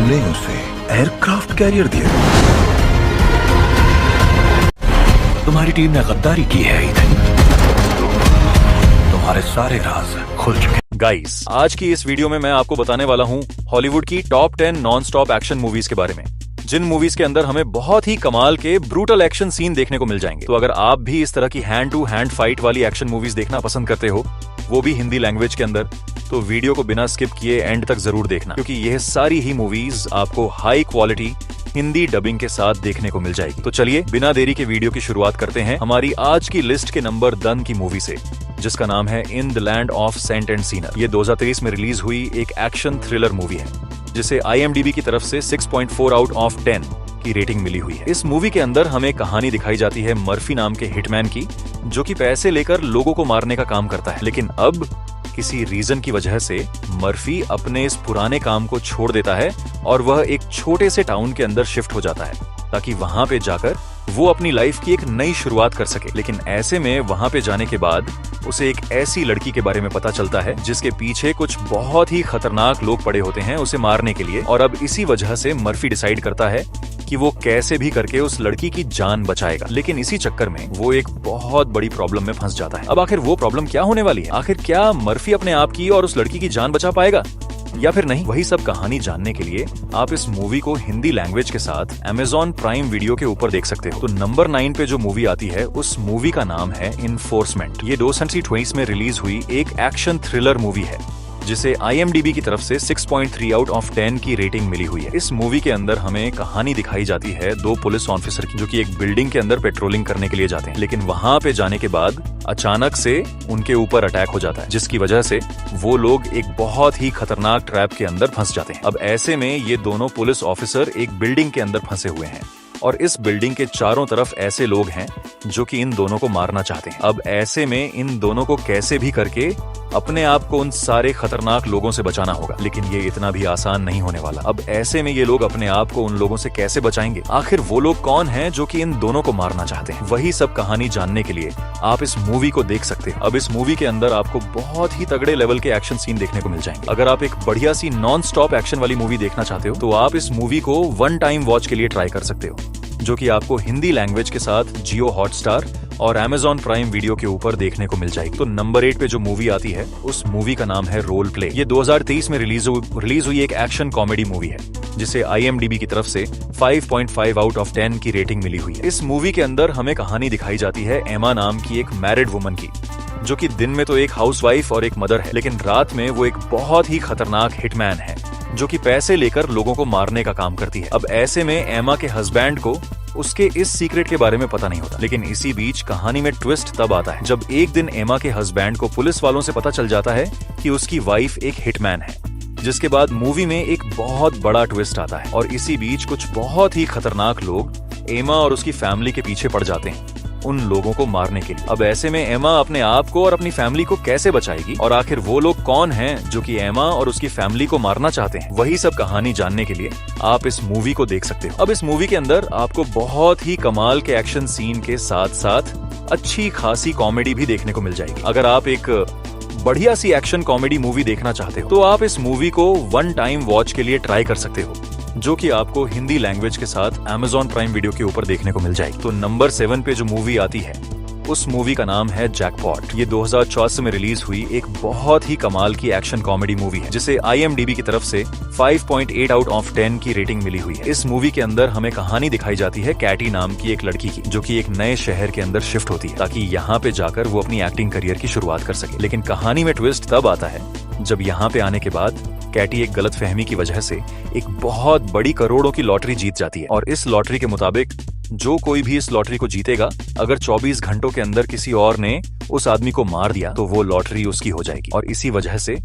तुमने उसे aircraft carrier दिया। तुम्हारी टीम ने गद्दारी की है ईथन। तुम्हारे सारे राज खुल चुके। गाइस, आज की इस वीडियो में मैं आपको बताने वाला हूँ हॉलीवुड की top 10 non stop action movies के बारे में, जिन मूवीज के अंदर हमें बहुत ही कमाल के ब्रूटल एक्शन सीन देखने को मिल जाएंगे। तो अगर आप भी इस तरह की हैंड टू हैंड फाइट वाली एक्शन मूवीज देखना पसंद करते हो, वो भी हिंदी लैंग्वेज के अंदर, तो वीडियो को बिना स्किप किए एंड तक जरूर देखना, क्योंकि यह सारी ही मूवीज आपको हाई क्वालिटी हिंदी डबिंग के साथ देखने को मिल जाएगी। तो चलिए बिना देरी के वीडियो की शुरुआत करते हैं हमारी आज की लिस्ट के नंबर 10 की मूवी से, जिसका नाम है in the land of saint and sinner. ये 2023 में रिलीज हुई एक एक्शन थ्रिलर मूवी है, जिसे IMDb की तरफ से 6.4 आउट ऑफ 10 की रेटिंग मिली हुई है। इस मूवी के अंदर हमें कहानी दिखाई जाती है मर्फी नाम के हिटमैन की, जो कि पैसे लेकर लोगों को मारने का काम करता है। लेकिन अब किसी रीजन की वजह से मर्फी अपने इस पुराने काम को छोड़ देता है और वह एक छोटे से टाउन के अंदर शिफ्ट हो जाता है, ताकि वहां पे जाकर वो अपनी लाइफ की एक नई शुरुआत कर सके। लेकिन ऐसे में वहां पे जाने के बाद उसे एक ऐसी लड़की के बारे में पता चलता है जिसके पीछे कुछ बहुत ही खतरनाक लोग पड़े होते हैं उसे मारने के लिए। और अब इसी वजह से मर्फी डिसाइड करता है कि वो कैसे भी करके उस लड़की की जान बचाएगा। लेकिन इसी चक्कर में वो एक बहुत बड़ी प्रॉब्लम में फंस जाता है। अब आखिर वो प्रॉब्लम क्या होने वाली है? आखिर क्या मर्फी अपने आप की और उस लड़की की जान बचा पाएगा या फिर नहीं? वही सब कहानी जानने के लिए आप इस मूवी को हिंदी लैंग्वेज के साथ Amazon प्राइम वीडियो के ऊपर देख सकते हो। तो नंबर 9 पे जो मूवी आती है, उस मूवी का नाम है इन्फोर्समेंट। ये 2020 में रिलीज हुई एक एक्शन थ्रिलर मूवी है, जिसे IMDb की तरफ से 6.3 आउट ऑफ 10 की रेटिंग मिली हुई है। इस मूवी के अंदर हमें कहानी दिखाई जाती है 2 पुलिस ऑफिसर की, जो कि एक बिल्डिंग के अंदर पेट्रोलिंग करने के लिए जाते हैं। लेकिन वहां पे जाने के बाद अचानक से उनके ऊपर अटैक हो जाता है, जिसकी वजह से वो लोग एक बहुत ही खतरनाक ट्रैप के अंदर फंस जाते हैं। अब ऐसे में ये दोनों पुलिस ऑफिसर एक बिल्डिंग के अंदर फंसे हुए हैं और इस बिल्डिंग के चारों तरफ ऐसे लोग हैं जो कि इन दोनों को मारना चाहते हैं। अब ऐसे में इन दोनों को कैसे भी करके अपने आप को उन सारे खतरनाक लोगों से बचाना होगा। लेकिन ये इतना भी आसान नहीं होने वाला। अब ऐसे में ये लोग अपने आप को उन लोगों से कैसे बचाएंगे? आखिर वो लोग कौन हैं जो कि इन दोनों को मारना चाहते हैं? वही सब कहानी जानने के लिए आप इस मूवी को देख सकते हैं। अब इस मूवी के अंदर आपको बहुत ही तगड़े लेवल के एक्शन सीन देखने को मिल जाएंगे। अगर आप एक बढ़िया सी नॉन स्टॉप एक्शन वाली मूवी देखना चाहते हो, तो आप इस मूवी को वन टाइम वॉच के लिए ट्राई कर सकते हो, जो कि आपको हिंदी लैंग्वेज के साथ जियो हॉटस्टार और Amazon प्राइम वीडियो के ऊपर देखने को मिल जाएगी। तो नंबर 8 पे जो मूवी आती है, उस मूवी का नाम है रोल प्ले। ये 2023 में रिलीज हुई एक एक्शन कॉमेडी मूवी है, जिसे IMDb की तरफ से 5.5 आउट ऑफ 10 की रेटिंग मिली हुई है। इस मूवी के अंदर हमें कहानी दिखाई जाती है एमा नाम की एक मैरिड वुमन की, जो कि दिन में तो एक हाउसवाइफ और एक मदर है, लेकिन रात में वो एक बहुत ही खतरनाक हिटमैन है, जो कि पैसे लेकर लोगों को मारने का काम करती है। अब ऐसे में एमा के हस्बैंड को उसके इस सीक्रेट के बारे में पता नहीं होता। लेकिन इसी बीच कहानी में ट्विस्ट तब आता है जब एक दिन एमा के हस्बैंड को पुलिस वालों से पता चल जाता है कि उसकी वाइफ एक हिटमैन है, जिसके बाद मूवी में एक बहुत बड़ा ट्विस्ट आता है। और इसी बीच कुछ बहुत ही खतरनाक लोग एमा और उसकी फैमिली के पीछे पड़ जाते हैं उन लोगों को मारने के लिए। अब ऐसे में एमा अपने आप को और अपनी फैमिली को कैसे बचाएगी, और आखिर वो लोग कौन हैं जो कि एमा और उसकी फैमिली को मारना चाहते हैं? वही सब कहानी जानने के लिए आप इस मूवी को देख सकते हो। अब इस मूवी के अंदर आपको बहुत ही कमाल के एक्शन सीन के साथ साथ अच्छी खासी कॉमेडी भी देखने को मिल जाएगी। अगर आप एक बढ़िया सी एक्शन कॉमेडी मूवी देखना चाहते हो, तो आप इस मूवी को वन टाइम वॉच के लिए ट्राई कर सकते हो, जो कि आपको हिंदी लैंग्वेज के साथ Amazon प्राइम वीडियो के ऊपर देखने को मिल जाएगी। तो नंबर 7 पे जो मूवी आती है, उस मूवी का नाम है जैकपॉट। ये 2014 में रिलीज हुई एक बहुत ही कमाल की एक्शन कॉमेडी मूवी है, जिसे IMDb की तरफ से 5.8 आउट ऑफ 10 की रेटिंग मिली हुई है। इस मूवी के अंदर हमें कहानी दिखाई जाती है कैटी नाम की एक लड़की की, जो कि एक नए शहर के अंदर शिफ्ट होती है, ताकि यहाँ पे जाकर वो अपनी एक्टिंग करियर की शुरुआत कर सके। लेकिन कहानी में ट्विस्ट तब आता है जब यहाँ पे आने के बाद कैटी एक गलतफहमी की वजह से एक बहुत बड़ी करोड़ों की लॉटरी जीत जाती है। और इस लॉटरी के मुताबिक जो कोई भी इस लॉटरी को जीतेगा, अगर 24 घंटों के अंदर किसी और ने उस आदमी को मार दिया, तो वो लॉटरी उसकी हो जाएगी। और इसी वजह से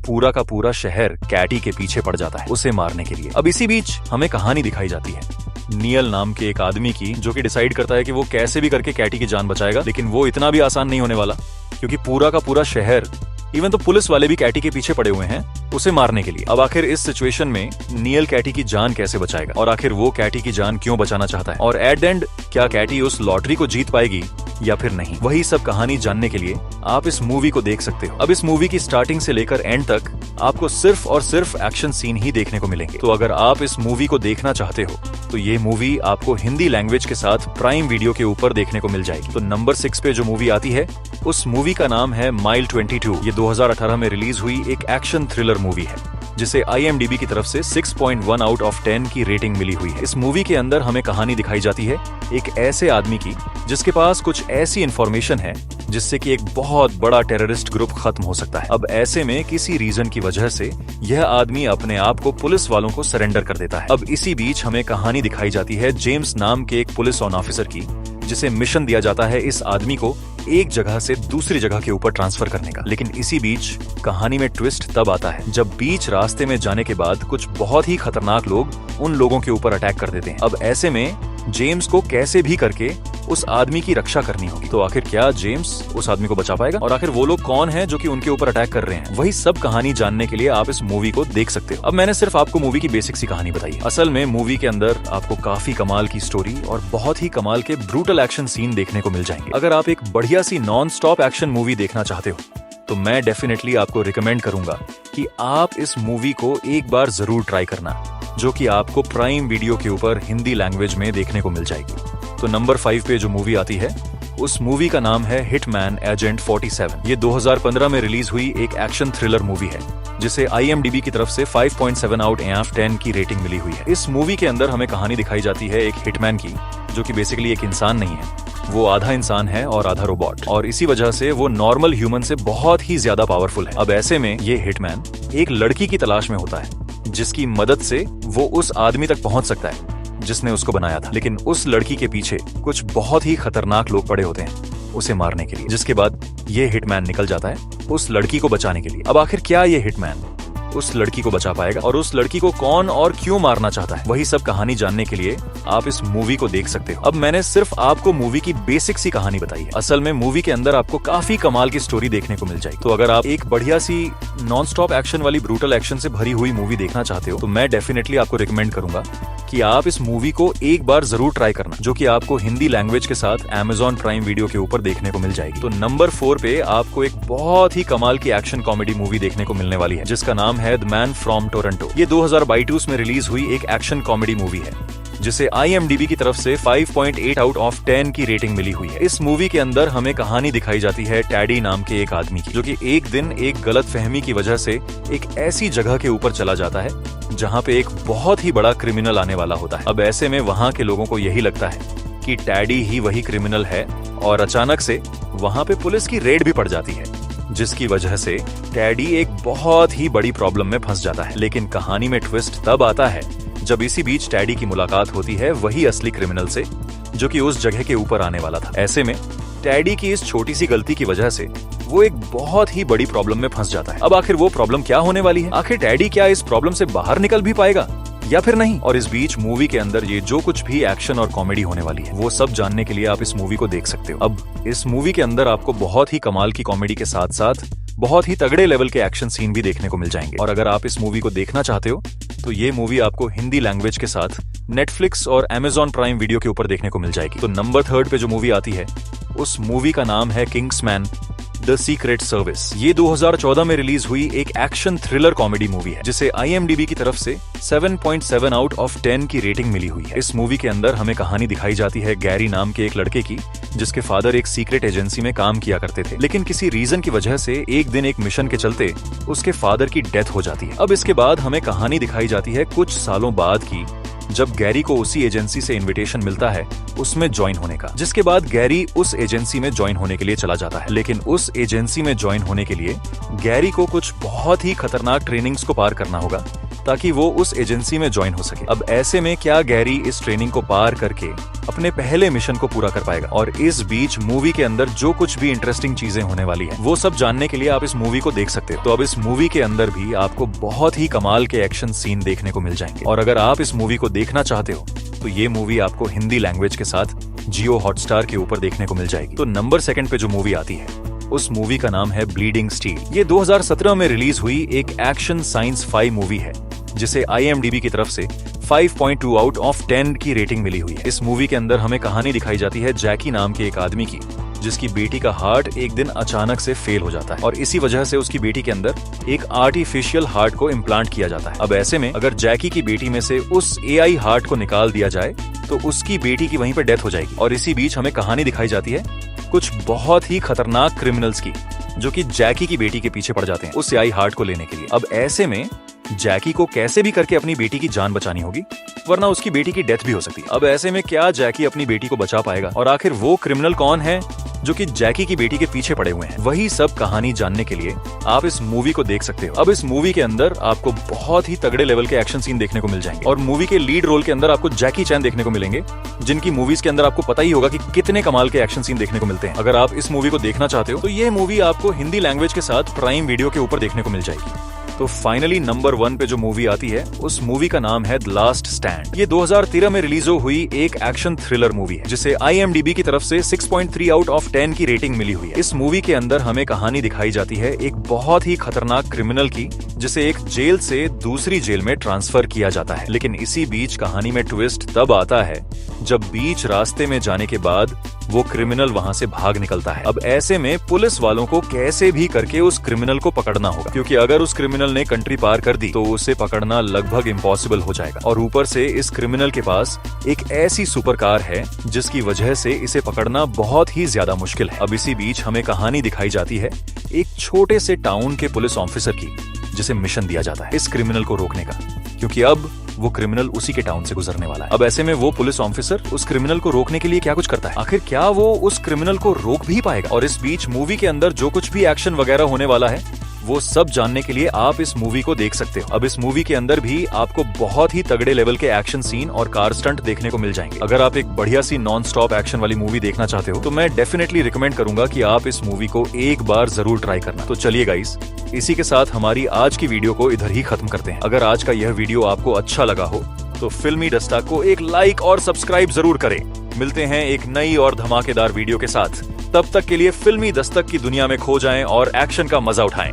पूरा का पूरा शहर कैटी के पीछे पड़ जाता है उसे मारने के लिए। अब इसी बीच हमें कहानी दिखाई जाती है नियल नाम के एक आदमी की, जो कि डिसाइड करता है कि वो कैसे भी करके कैटी की जान बचाएगा। लेकिन वो इतना भी आसान नहीं होने वाला, क्योंकि पूरा का पूरा शहर, इवन तो पुलिस वाले भी कैटी के पीछे पड़े हुए हैं उसे मारने के लिए। अब आखिर इस सिचुएशन में नियल कैटी की जान कैसे बचाएगा, और आखिर वो कैटी की जान क्यों बचाना चाहता है, और एट द एंड क्या कैटी उस लॉटरी को जीत पाएगी या फिर नहीं? वही सब कहानी जानने के लिए आप इस मूवी को देख सकते हो। अब इस मूवी की स्टार्टिंग से लेकर एंड तक आपको सिर्फ और सिर्फ एक्शन सीन ही देखने को मिलेंगे। तो अगर आप इस मूवी को देखना चाहते हो तो ये मूवी आपको हिंदी लैंग्वेज के साथ प्राइम वीडियो के ऊपर देखने को मिल जाएगी। तो नंबर 6 पे जो मूवी आती है उस मूवी का नाम है माइल 22। ये 2018 में रिलीज हुई एक एक्शन थ्रिलर मूवी है जिसे IMDb की तरफ से 6.1 आउट ऑफ 10 की रेटिंग मिली हुई है। इस मूवी के अंदर हमें कहानी दिखाई जाती है एक ऐसे आदमी की जिसके पास कुछ ऐसी इंफॉर्मेशन है जिससे कि एक बहुत बड़ा टेररिस्ट ग्रुप खत्म हो सकता है। अब ऐसे में किसी रीजन की वजह से यह आदमी अपने आप को पुलिस वालों को सरेंडर कर देता है। अब इसी बीच हमें कहानी दिखाई जाती है जेम्स नाम के एक पुलिस ऑफिसर की, जिसे मिशन दिया जाता है इस आदमी को एक जगह से दूसरी जगह के ऊपर ट्रांसफर करने का। लेकिन इसी बीच कहानी में ट्विस्ट तब आता है जब बीच रास्ते में जाने के बाद कुछ बहुत ही खतरनाक लोग उन लोगों के ऊपर अटैक कर देते हैं। अब ऐसे में जेम्स को कैसे भी करके उस आदमी की रक्षा करनी होगी। तो आखिर क्या जेम्स उस आदमी को बचा पाएगा और आखिर वो लोग कौन हैं जो कि उनके ऊपर अटैक कर रहे हैं? वही सब कहानी जानने के लिए आप इस मूवी को देख सकते हो। अब मैंने सिर्फ आपको मूवी की बेसिक सी कहानी बताई है। असल में मूवी के अंदर आपको काफी कमाल की स्टोरी और बहुत ही कमाल के ब्रूटल एक्शन सीन देखने को मिल जाएंगे। अगर आप एक बढ़िया सी नॉन स्टॉप एक्शन मूवी देखना चाहते हो तो मैं डेफिनेटली आपको रिकमेंड करूंगा कि आप इस मूवी को एक बार जरूर ट्राई करना, जो कि आपको प्राइम वीडियो के ऊपर हिंदी लैंग्वेज में देखने को मिल जाएगी। तो नंबर 5 पे जो मूवी आती है उस मूवी का नाम है हिटमैन एजेंट 47। ये 2015 में रिलीज हुई एक एक्शन थ्रिलर मूवी है जिसे IMDb की तरफ से 5.7 आउट ऑफ 10 की रेटिंग मिली हुई है। इस मूवी के अंदर हमें कहानी दिखाई जाती है एक हिटमैन की, जो कि बेसिकली एक इंसान नहीं है, वो आधा इंसान है और आधा रोबोट, और इसी वजह से वो नॉर्मल ह्यूमन से बहुत ही ज्यादा पावरफुल है। अब ऐसे में ये हिटमैन एक लड़की की तलाश में होता है जिसकी मदद से वो उस आदमी तक पहुंच सकता है जिसने उसको बनाया था। लेकिन उस लड़की के पीछे कुछ बहुत ही खतरनाक लोग पड़े होते हैं उसे मारने के लिए, जिसके बाद ये हिटमैन निकल जाता है उस लड़की को बचाने के लिए। अब आखिर क्या ये हिटमैन उस लड़की को बचा पाएगा और उस लड़की को कौन और क्यों मारना चाहता है? वही सब कहानी जानने के लिए आप इस मूवी को देख सकते हो। अब मैंने सिर्फ आपको मूवी की बेसिक सी कहानी बताई है। असल में मूवी के अंदर आपको काफी कमाल की स्टोरी देखने को मिल जाएगी। तो अगर आप एक बढ़िया सी नॉन स्टॉप एक्शन वाली ब्रूटल एक्शन से भरी हुई मूवी देखना चाहते हो तो मैं डेफिनेटली आपको रिकमेंड करूंगा कि आप इस मूवी को एक बार जरूर ट्राई करना, जो कि आपको हिंदी लैंग्वेज के साथ Amazon प्राइम वीडियो के ऊपर देखने को मिल जाएगी। तो नंबर 4 पे आपको एक बहुत ही कमाल की एक्शन कॉमेडी मूवी देखने को मिलने वाली है जिसका नाम है द मैन फ्रॉम टोरंटो। ये 2022 में रिलीज हुई एक एक्शन कॉमेडी मूवी है जिसे IMDb की तरफ से 5.8 आउट ऑफ 10 की रेटिंग मिली हुई है। इस मूवी के अंदर हमें कहानी दिखाई जाती है टैडी नाम के एक आदमी की, जो कि एक दिन एक गलतफहमी की वजह से एक ऐसी जगह के ऊपर चला जाता है जहां पे एक बहुत ही बड़ा क्रिमिनल आने वाला होता है। अब ऐसे में वहां के लोगों को यही लगता है कि टैडी ही वही क्रिमिनल है और अचानक से वहां पे पुलिस की रेड भी पड़ जाती है, जिसकी वजह से टैडी एक बहुत ही बड़ी प्रॉब्लम में फंस जाता है। लेकिन कहानी में ट्विस्ट तब आता है जब इसी बीच टैडी की मुलाकात होती है वही असली क्रिमिनल से, जो कि उस जगह के ऊपर आने वाला था। ऐसे में टैडी की इस छोटी सी गलती की वजह से वो एक बहुत ही बड़ी प्रॉब्लम में फंस जाता है। अब आखिर वो प्रॉब्लम क्या होने वाली है? आखिर टैडी क्या इस प्रॉब्लम से बाहर निकल भी पाएगा या फिर नहीं? और इस बीच मूवी के अंदर ये जो कुछ भी एक्शन और कॉमेडी होने वाली है वो सब जानने के लिए आप इस मूवी को देख सकते हो। अब इस मूवी के अंदर आपको बहुत ही कमाल की कॉमेडी के साथ साथ बहुत ही तगड़े लेवल के एक्शन सीन भी देखने को मिल जाएंगे। और अगर आप इस मूवी को देखना चाहते हो तो ये मूवी आपको हिंदी लैंग्वेज के साथ नेटफ्लिक्स और Amazon प्राइम वीडियो के ऊपर देखने को मिल जाएगी। तो नंबर 3 पे जो मूवी आती है उस मूवी का नाम है किंग्समैन द सीक्रेट सर्विस। ये 2014 में रिलीज हुई एक एक्शन थ्रिलर कॉमेडी मूवी है जिसे IMDb की तरफ से 7.7 आउट ऑफ 10 की रेटिंग मिली हुई है। इस मूवी के अंदर हमें कहानी दिखाई जाती है गैरी नाम के एक लड़के की, जिसके फादर एक सीक्रेट एजेंसी में काम किया करते थे। लेकिन किसी रीजन की वजह से एक दिन एक मिशन के चलते उसके फादर की डेथ हो जाती है। अब इसके बाद हमें कहानी दिखाई जाती है कुछ सालों बाद की, जब गैरी को उसी एजेंसी से इनविटेशन मिलता है उसमें ज्वाइन होने का, जिसके बाद गैरी उस एजेंसी में ज्वाइन होने के लिए चला जाता है। लेकिन उस एजेंसी में ज्वाइन होने के लिए गैरी को कुछ बहुत ही खतरनाक ट्रेनिंग्स को पार करना होगा ताकि वो उस एजेंसी में ज्वाइन हो सके। अब ऐसे में क्या गैरी इस ट्रेनिंग को पार करके अपने पहले मिशन को पूरा कर पाएगा? और इस बीच मूवी के अंदर जो कुछ भी इंटरेस्टिंग चीजें होने वाली है वो सब जानने के लिए आप इस मूवी को देख सकते हो। तो अब इस मूवी के अंदर भी आपको बहुत ही कमाल के एक्शन सीन देखने को मिल जाएंगे। और अगर आप इस मूवी को देखना चाहते हो तो ये मूवी आपको हिंदी लैंग्वेज के साथ जियो हॉटस्टार के ऊपर देखने को मिल जाएगी। तो नंबर 2 पे जो मूवी आती है उस मूवी का नाम है ब्लीडिंग स्टील। ये 2017 में रिलीज हुई एक एक्शन साइंस फाई मूवी है जिसे IMDb की तरफ से 5.2 आउट ऑफ 10 की रेटिंग मिली हुई है। इस मूवी के अंदर हमें कहानी दिखाई जाती है जैकी नाम के एक आदमी की, जिसकी बेटी का हार्ट एक दिन अचानक से फेल हो जाता है और इसी वजह से उसकी बेटी के अंदर एक आर्टिफिशियल हार्ट को इम्प्लांट किया जाता है। अब ऐसे में अगर जैकी की बेटी में से उस एआई हार्ट को निकाल दिया जाए तो उसकी बेटी की वहीं पर डेथ हो जाएगी। और इसी बीच हमें कहानी दिखाई जाती है कुछ बहुत ही खतरनाक क्रिमिनल्स की, जो कि जैकी की बेटी के पीछे पड़ जाते हैं उस एआई हार्ट को लेने के लिए। अब ऐसे में जैकी को कैसे भी करके अपनी बेटी की जान बचानी होगी, वरना उसकी बेटी की डेथ भी हो सकती है। अब ऐसे में क्या जैकी अपनी बेटी को बचा पाएगा, और आखिर वो क्रिमिनल कौन है जो कि जैकी की बेटी के पीछे पड़े हुए हैं? वही सब कहानी जानने के लिए आप इस मूवी को देख सकते हो। अब इस मूवी के अंदर आपको बहुत ही तगड़े लेवल के एक्शन सीन देखने को मिल जाएंगे और मूवी के लीड रोल के अंदर आपको जैकी चैन देखने को मिलेंगे, जिनकी मूवीज के अंदर आपको पता ही होगा कि कितने कमाल के एक्शन सीन देखने को मिलते हैं। अगर आप इस मूवी को देखना चाहते हो तो ये मूवी आपको हिंदी लैंग्वेज के साथ प्राइम वीडियो के ऊपर देखने को मिल जाएगी। तो फाइनली नंबर 1 पे जो मूवी आती है उस मूवी का नाम है द लास्ट स्टैंड। ये 2013 में रिलीज हुई एक एक्शन थ्रिलर मूवी है, जिसे IMDb की तरफ से 6.3 आउट ऑफ 10 की रेटिंग मिली हुई है। इस मूवी के अंदर हमें कहानी दिखाई जाती है एक बहुत ही खतरनाक क्रिमिनल की, जिसे एक जेल से दूसरी जेल में ट्रांसफर किया जाता है। लेकिन इसी बीच कहानी में ट्विस्ट तब आता है जब बीच रास्ते में जाने के बाद वो क्रिमिनल वहां से भाग निकलता है। अब ऐसे में पुलिस वालों को कैसे भी करके उस क्रिमिनल को पकड़ना होगा, क्योंकि अगर उस क्रिमिनल ने कंट्री पार कर दी तो उसे पकड़ना लगभग इम्पॉसिबल हो जाएगा। और ऊपर से इस क्रिमिनल के पास एक ऐसी सुपर कार है जिसकी वजह से इसे पकड़ना बहुत ही ज्यादा मुश्किल है। अब इसी बीच हमें कहानी दिखाई जाती है एक छोटे से टाउन के पुलिस ऑफिसर की, जिसे मिशन दिया जाता है इस क्रिमिनल को रोकने का, क्योंकि अब वो क्रिमिनल उसी के टाउन से गुजरने वाला है। अब ऐसे में वो पुलिस ऑफिसर उस क्रिमिनल को रोकने के लिए क्या कुछ करता है, आखिर क्या वो उस क्रिमिनल को रोक भी पाएगा? और इस बीच मूवी के अंदर जो कुछ भी एक्शन वगैरह होने वाला है वो सब जानने के लिए आप इस मूवी को देख सकते हो। अब इस मूवी के अंदर भी आपको बहुत ही तगड़े लेवल के एक्शन सीन और कार स्टंट देखने को मिल जाएंगे। अगर आप एक बढ़िया सी नॉन स्टॉप एक्शन वाली मूवी देखना चाहते हो तो मैं डेफिनेटली रिकमेंड करूंगा कि आप इस मूवी को एक बार जरूर ट्राई करना। तो चलिए गाइस, इसी के साथ हमारी आज की वीडियो को इधर ही खत्म करते हैं। अगर आज का यह वीडियो आपको अच्छा लगा हो तो फिल्मी दस्तक को एक लाइक और सब्सक्राइब जरूर करें। मिलते हैं एक नई और धमाकेदार वीडियो के साथ। तब तक के लिए फिल्मी दस्तक की दुनिया में खो जाएं और एक्शन का मजा उठाएं।